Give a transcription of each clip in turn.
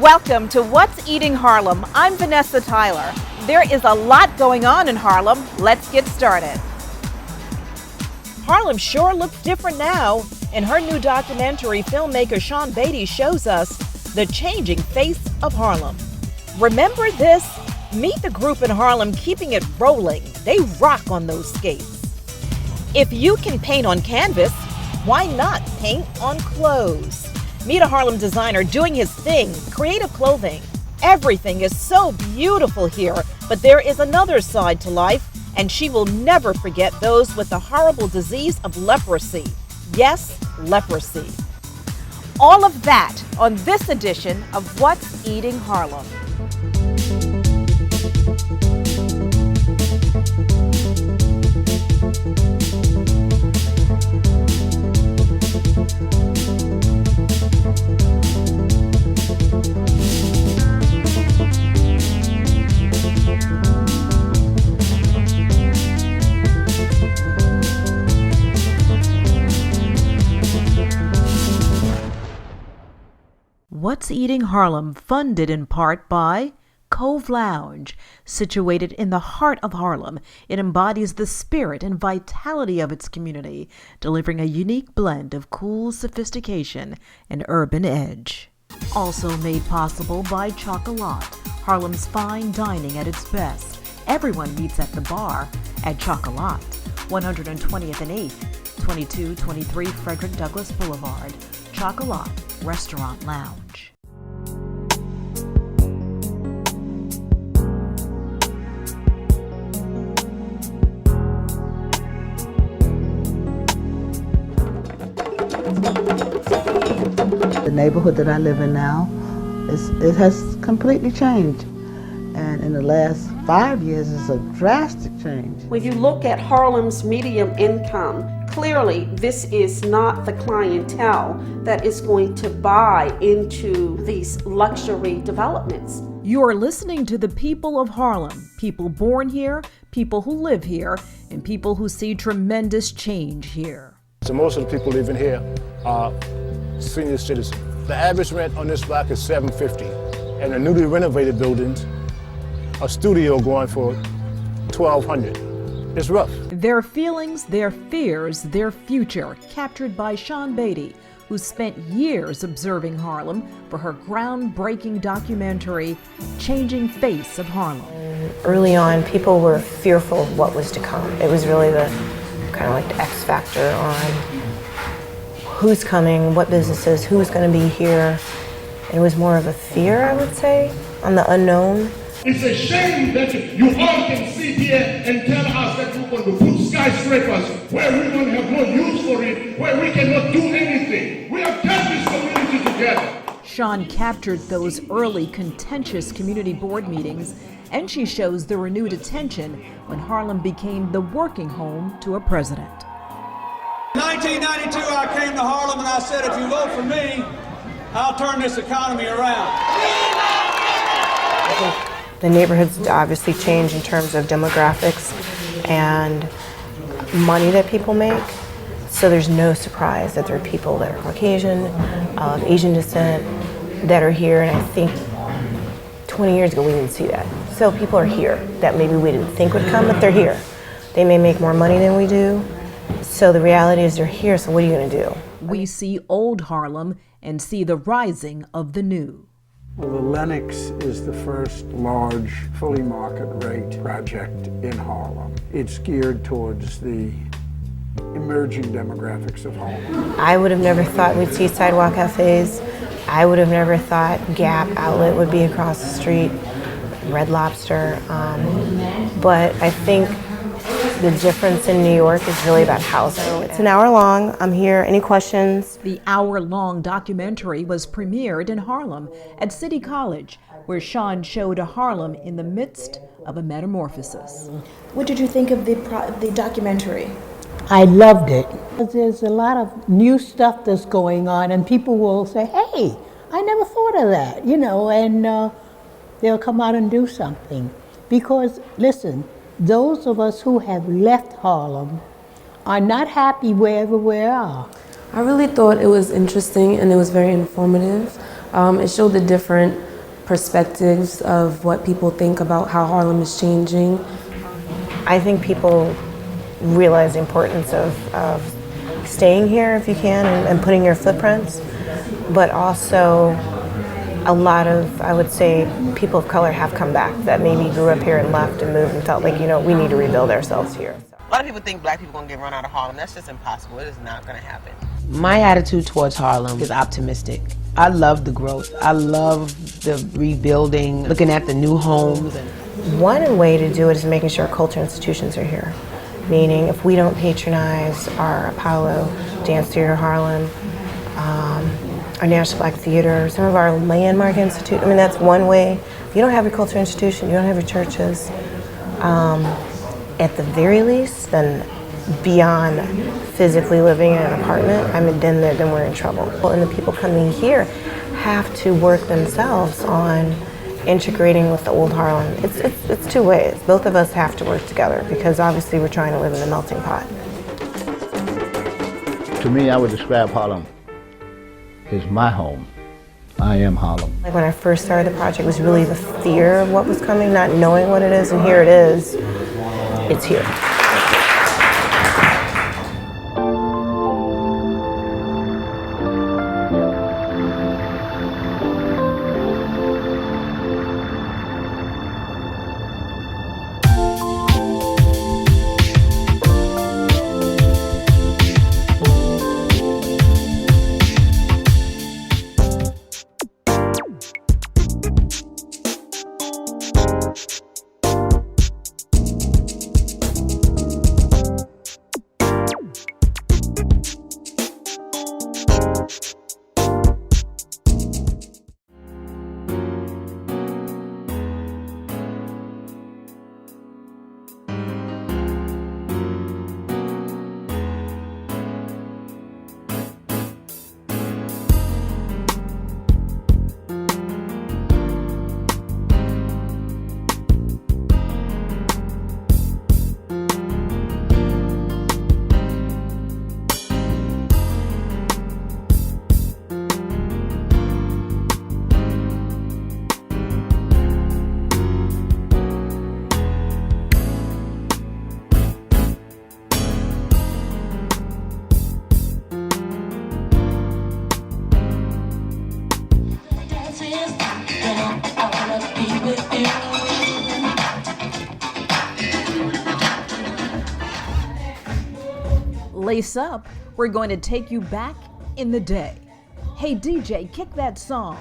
Welcome to What's Eating Harlem. I'm Vanessa Tyler. There is a lot going on in Harlem. Let's get started. Harlem sure looks different now. In her new documentary, filmmaker Sean Beatty shows us the changing face of Harlem. Remember this? Meet the group in Harlem keeping it rolling. They rock on those skates. If you can paint on canvas, why not paint on clothes? Meet a Harlem designer doing his thing, creative clothing. Everything is so beautiful here, but there is another side to life, and she will never forget those with the horrible disease of leprosy. Yes, leprosy. All of that on this edition of What's Eating Harlem. What's Eating Harlem, funded in part by Cove Lounge. Situated in the heart of Harlem, it embodies the spirit and vitality of its community, delivering a unique blend of cool sophistication and urban edge. Also made possible by Chocolat, Harlem's fine dining at its best. Everyone meets at the bar at Chocolat, 120th and 8th, 2223 Frederick Douglass Boulevard. Chocolat Restaurant Lounge. The neighborhood that I live in now, it has completely changed. And in the last 5 years, it's a drastic change. When you look at Harlem's medium income, clearly this is not the clientele that is going to buy into these luxury developments. You are listening to the people of Harlem, people born here, people who live here, and people who see tremendous change here. So most of the people living here are senior citizens. The average rent on this block is $750, and the newly renovated buildings, a studio going for $1,200. It's rough. Their feelings, their fears, their future, captured by Sean Beatty, who spent years observing Harlem for her groundbreaking documentary, Changing Face of Harlem. Early on, people were fearful of what was to come. It was really the kind of like the X factor on who's coming, what businesses, who's going to be here. It was more of a fear, I would say, on the unknown. It's a shame that you all can sit here and tell us that we're going to put skyscrapers where we don't have no use for it, where we cannot do anything. We have kept this community together. Sean captured those early contentious community board meetings, and she shows the renewed attention when Harlem became the working home to a president. In 1992, I came to Harlem and I said, if you vote for me, I'll turn this economy around. I think the neighborhood's obviously changed in terms of demographics and money that people make. So there's no surprise that there are people that are Caucasian, of Asian descent, that are here. And I think 20 years ago we didn't see that. So people are here that maybe we didn't think would come, but they're here. They may make more money than we do. So the reality is they're here, so what are you going to do? We see old Harlem and see the rising of the new. Well, the Lenox is the first large, fully market-rate project in Harlem. It's geared towards the emerging demographics of Harlem. I would have never thought we'd see sidewalk cafes. I would have never thought Gap Outlet would be across the street, Red Lobster. But I think the difference in New York is really about housing. It's an hour long. I'm here. Any questions? The hour-long documentary was premiered in Harlem at City College, where Sean showed a Harlem in the midst of a metamorphosis. What did you think of the documentary? I loved it. There's a lot of new stuff that's going on, and people will say, hey, I never thought of that, and they'll come out and do something. Because, listen, those of us who have left Harlem are not happy wherever we are. I really thought it was interesting and it was very informative. It showed the different perspectives of what people think about how Harlem is changing. I think people realize the importance of staying here if you can and putting your footprints, but also a lot of, I would say, people of color have come back that maybe grew up here and left and moved and felt like, we need to rebuild ourselves here. A lot of people think black people are going to get run out of Harlem. That's just impossible. It is not going to happen. My attitude towards Harlem is optimistic. I love the growth. I love the rebuilding, looking at the new homes. One way to do it is making sure cultural institutions are here. Meaning, if we don't patronize our Apollo Dance Theater Harlem, our National Black Theater, some of our landmark institutes, that's one way. If you don't have your cultural institution, you don't have your churches, at the very least, then beyond physically living in an apartment, then we're in trouble. And the people coming here have to work themselves on integrating with the old Harlem. It's two ways. Both of us have to work together because obviously we're trying to live in the melting pot. To me, I would describe Harlem as my home. I am Harlem. Like when I first started the project, it was really the fear of what was coming, not knowing what it is, and here it is. It's here. Lace up, we're going to take you back in the day. Hey DJ, kick that song.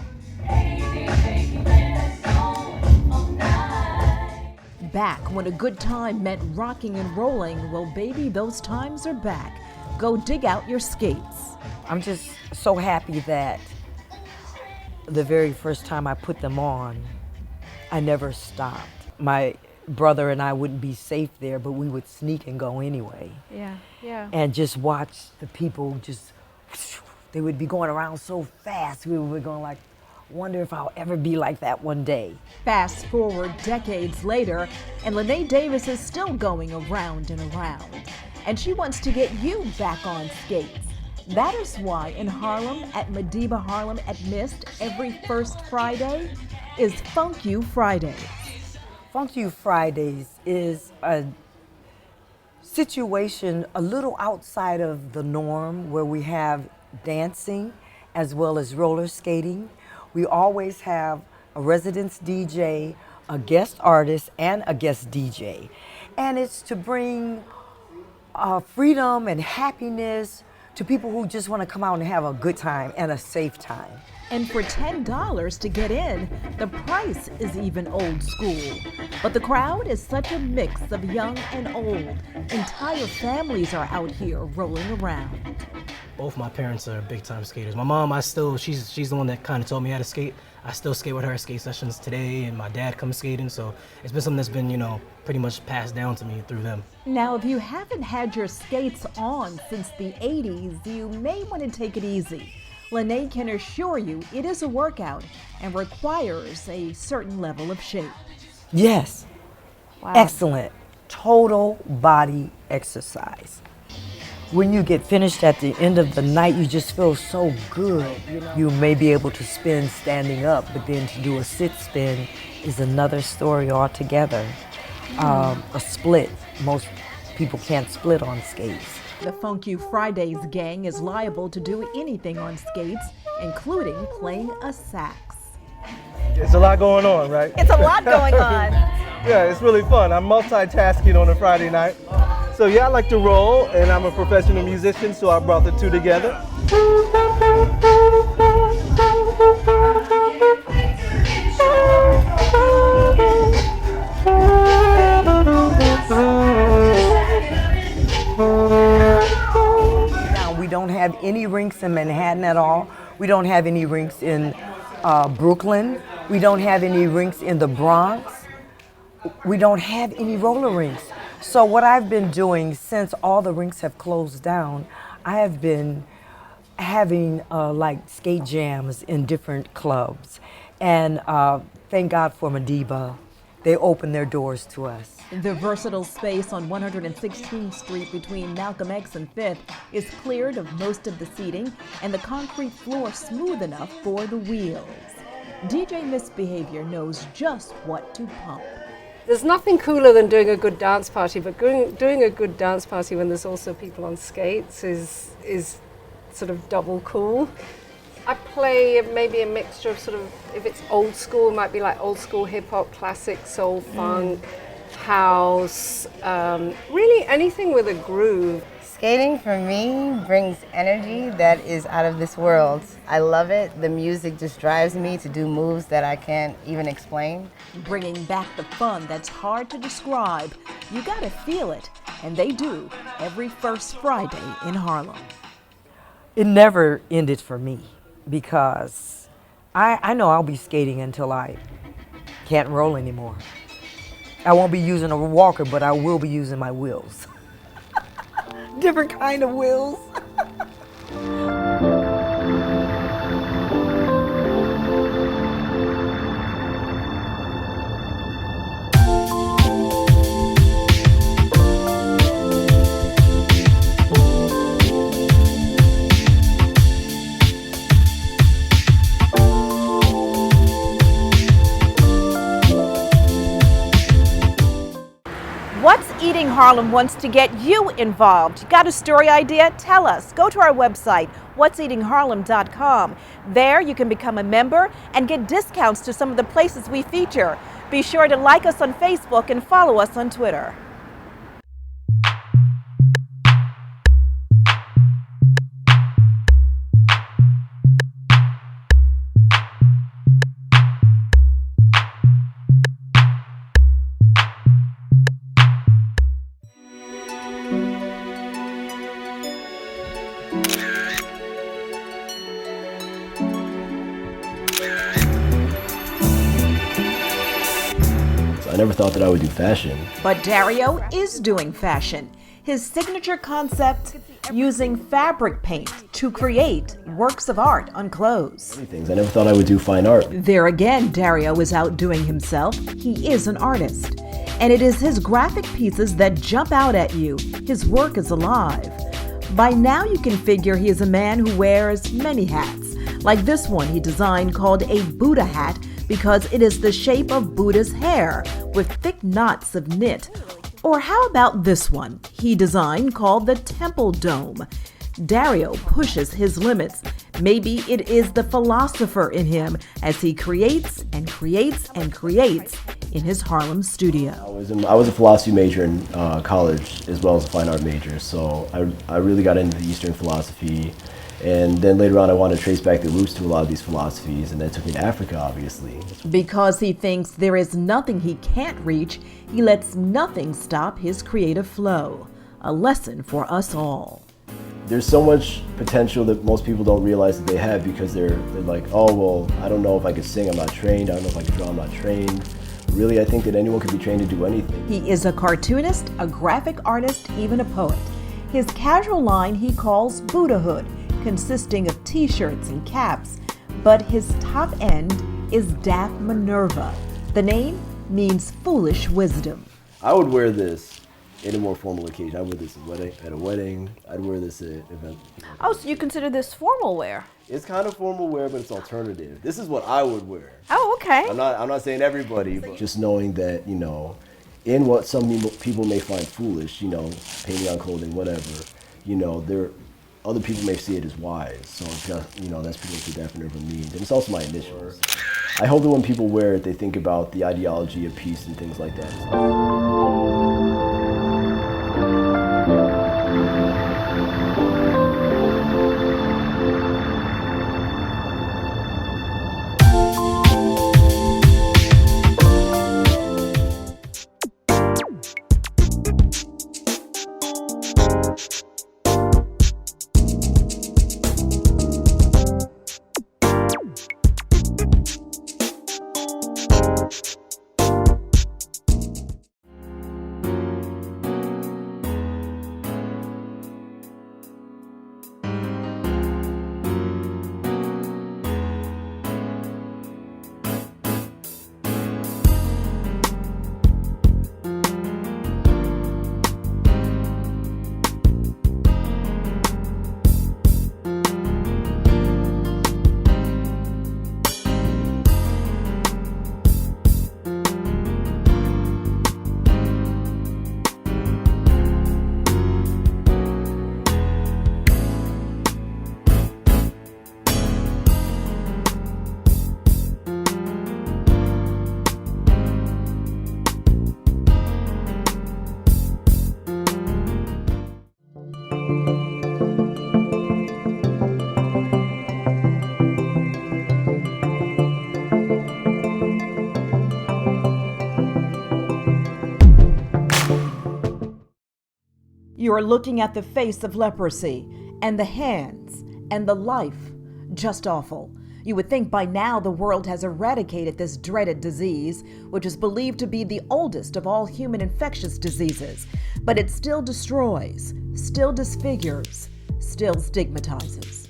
Back when a good time meant rocking and rolling, well baby, those times are back. Go dig out your skates. I'm just so happy that the very first time I put them on, I never stopped. My brother and I wouldn't be safe there, but we would sneak and go anyway. Yeah. And just watch the people they would be going around so fast. We were going like, wonder if I'll ever be like that one day. Fast forward decades later, and Lene Davis is still going around and around. And she wants to get you back on skates. That is why in Harlem, at Madiba Harlem at Mist, every first Friday is Funk You Fridays. Funk You Fridays is a situation a little outside of the norm where we have dancing as well as roller skating. We always have a residence DJ, a guest artist, and a guest DJ. And it's to bring freedom and happiness to people who just want to come out and have a good time and a safe time. And for $10 to get in, the price is even old school. But the crowd is such a mix of young and old. Entire families are out here rolling around. Both my parents are big time skaters. My mom, she's the one that kind of taught me how to skate. I still skate with her at skate sessions today, and my dad comes skating, so it's been something that's been, pretty much passed down to me through them. Now, if you haven't had your skates on since the 80s, you may want to take it easy. Lene can assure you it is a workout and requires a certain level of shape. Yes. Wow. Excellent. Total body exercise. when you get finished at the end of the night, you just feel so good. You may be able to spin standing up, but then to do a sit spin is another story altogether. A split, most people can't split on skates. The Funk You Fridays gang is liable to do anything on skates, including playing a sax. It's a lot going on, right? It's a lot going on. Yeah, it's really fun. I'm multitasking on a Friday night. So yeah, I like to roll, and I'm a professional musician, so I brought the two together. Now, we don't have any rinks in Manhattan at all. We don't have any rinks in Brooklyn. We don't have any rinks in the Bronx. We don't have any roller rinks. So what I've been doing since all the rinks have closed down, I have been having like skate jams in different clubs. And thank God for Madiba. They opened their doors to us. The versatile space on 116th Street between Malcolm X and 5th is cleared of most of the seating and the concrete floor smooth enough for the wheels. DJ Misbehavior knows just what to pump. There's nothing cooler than doing a good dance party, but doing a good dance party when there's also people on skates is sort of double cool. I play maybe a mixture of sort of, if it's old school, it might be like old school hip hop, classic soul, funk, house, really anything with a groove. Skating for me brings energy that is out of this world. I love it. The music just drives me to do moves that I can't even explain. Bringing back the fun that's hard to describe. You gotta feel it, and they do every first Friday in Harlem. It never ended for me because I know I'll be skating until I can't roll anymore. I won't be using a walker, but I will be using my wheels. Different kind of wheels. What's Eating Harlem wants to get you involved. Got a story idea? Tell us. Go to our website, what'seatingharlem.com. There you can become a member and get discounts to some of the places we feature. Be sure to like us on Facebook and follow us on Twitter. I never thought that I would do fashion. But Dario is doing fashion. His signature concept, using fabric paint to create works of art on clothes. Things. I never thought I would do fine art. There again, Dario is outdoing himself. He is an artist. And it is his graphic pieces that jump out at you. His work is alive. By now you can figure he is a man who wears many hats. Like this one he designed called a Buddha hat because it is the shape of Buddha's hair with thick knots of knit. Or how about this one he designed called the Temple Dome? Dario pushes his limits. Maybe it is the philosopher in him as he creates and creates and creates in his Harlem studio. I was a philosophy major in college as well as a fine art major, so I really got into Eastern philosophy. And then later on I wanted to trace back the roots to a lot of these philosophies, and that took me to Africa, obviously. Because he thinks there is nothing he can't reach, he lets nothing stop his creative flow. A lesson for us all. There's so much potential that most people don't realize that they have because they're like, oh, well, I don't know if I could sing, I'm not trained. I don't know if I could draw, I'm not trained. Really, I think that anyone can be trained to do anything. He is a cartoonist, a graphic artist, even a poet. His casual line he calls Buddhahood, consisting of t-shirts and caps, but his top end is Daft Minerva. The name means foolish wisdom. I would wear this in a more formal occasion. I wear this at a wedding. I'd wear this at an event. Oh, so you consider this formal wear? It's kind of formal wear, but it's alternative. This is what I would wear. Oh, okay. I'm not saying everybody, but just knowing that, in what some people may find foolish, painting on clothing, whatever, other people may see it as wise. So it's got, that's pretty much what the acronym means. And it's also my initials. I hope that when people wear it, they think about the ideology of peace and things like that. You are looking at the face of leprosy, and the hands, and the life. Just awful. You would think by now the world has eradicated this dreaded disease, which is believed to be the oldest of all human infectious diseases. But it still destroys, still disfigures, still stigmatizes.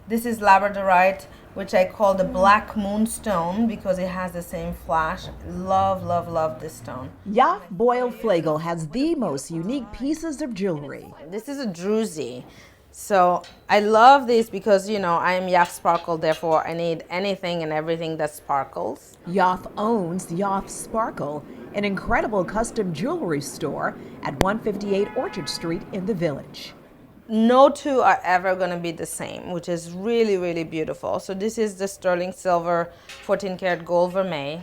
This is labradorite, which I call the black moonstone because it has the same flash. Love, love, love this stone. Yaf Boyle-Flegel has the most unique pieces of jewelry. This is a druzy. So I love this because, I am Yaf Sparkle, therefore I need anything and everything that sparkles. Yaf owns Yaf Sparkle, an incredible custom jewelry store at 158 Orchard Street in the Village. No two are ever going to be the same, which is really, really beautiful. So this is the sterling silver 14 karat gold vermeil.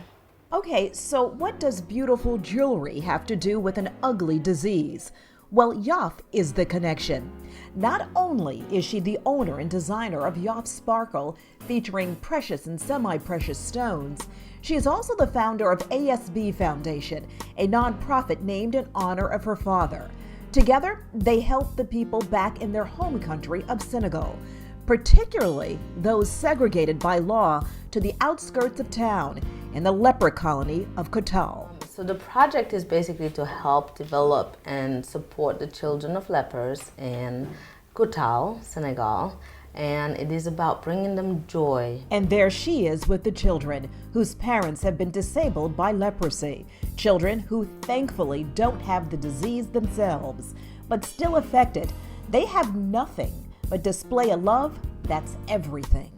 Okay, so what does beautiful jewelry have to do with an ugly disease? Well, Yaf is the connection. Not only is she the owner and designer of Yaf Sparkle, featuring precious and semi-precious stones, she is also the founder of ASB Foundation, a nonprofit named in honor of her father. Together, they help the people back in their home country of Senegal, particularly those segregated by law to the outskirts of town in the leper colony of Kotal. So the project is basically to help develop and support the children of lepers in Kotal, Senegal, and it is about bringing them joy. And there she is with the children whose parents have been disabled by leprosy. Children who thankfully don't have the disease themselves, but still affected. They have nothing but display a love that's everything.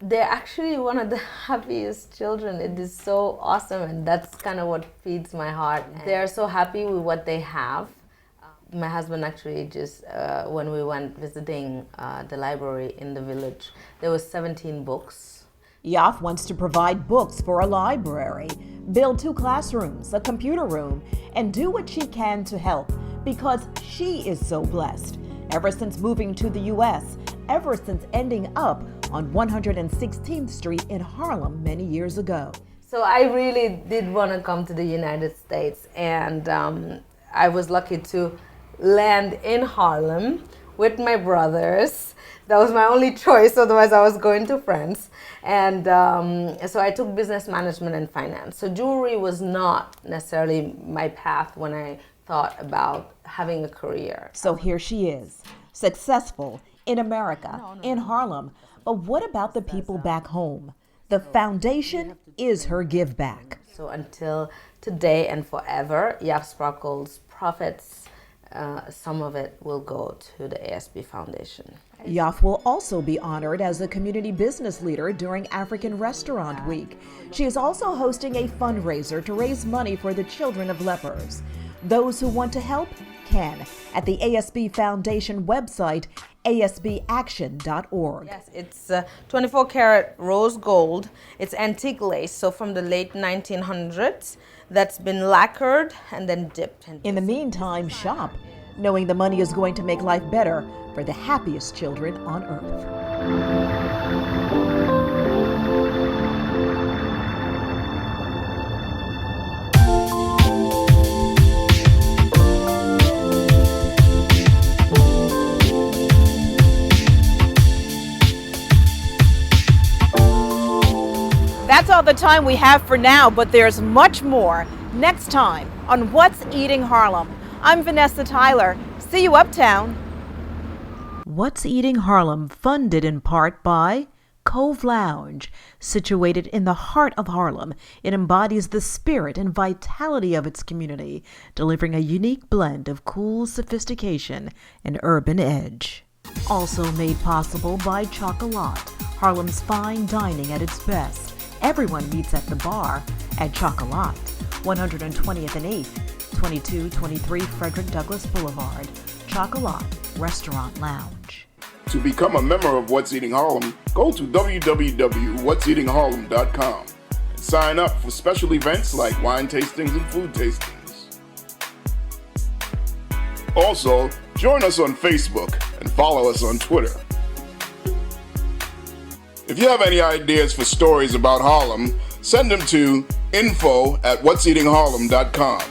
They're actually one of the happiest children. It is so awesome, and that's kind of what feeds my heart. They're so happy with what they have. My husband actually just, when we went visiting the library in the village, there was 17 books. Yaf wants to provide books for a library, build 2 classrooms, a computer room, and do what she can to help because she is so blessed. Ever since moving to the U.S., ever since ending up on 116th Street in Harlem many years ago. So I really did want to come to the United States, and I was lucky to land in Harlem with my brothers. That was my only choice, otherwise I was going to France. And so I took business management and finance. So jewelry was not necessarily my path when I thought about having a career. So here she is, successful in America, in Harlem. But what about the people back home? The foundation is her give back. So until today and forever, Yaf Sparkle's profits, some of it will go to the ASB Foundation. Yaf will also be honored as a community business leader during African Restaurant Week. She is also hosting a fundraiser to raise money for the children of lepers. Those who want to help can at the ASB Foundation website, asbaction.org. Yes, it's 24 karat rose gold. It's antique lace, so from the late 1900s, that's been lacquered and then dipped. In the meantime, shop, knowing the money is going to make life better for the happiest children on earth. That's all the time we have for now, but there's much more next time on What's Eating Harlem. I'm Vanessa Tyler. See you uptown. What's Eating Harlem, funded in part by Cove Lounge. Situated in the heart of Harlem, it embodies the spirit and vitality of its community, delivering a unique blend of cool sophistication and urban edge. Also made possible by Chocolat, Harlem's fine dining at its best. Everyone meets at the bar at Chocolat, 120th and 8th, 2223 Frederick Douglass Boulevard. Chocolat Restaurant Lounge. To become a member of What's Eating Harlem, go to www.whatseatingharlem.com and sign up for special events like wine tastings and food tastings. Also, join us on Facebook and follow us on Twitter. If you have any ideas for stories about Harlem, send them to info@whatseatingharlem.com.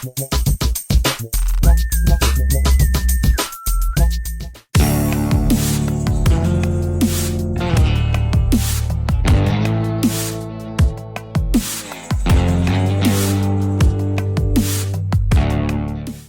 Thank you.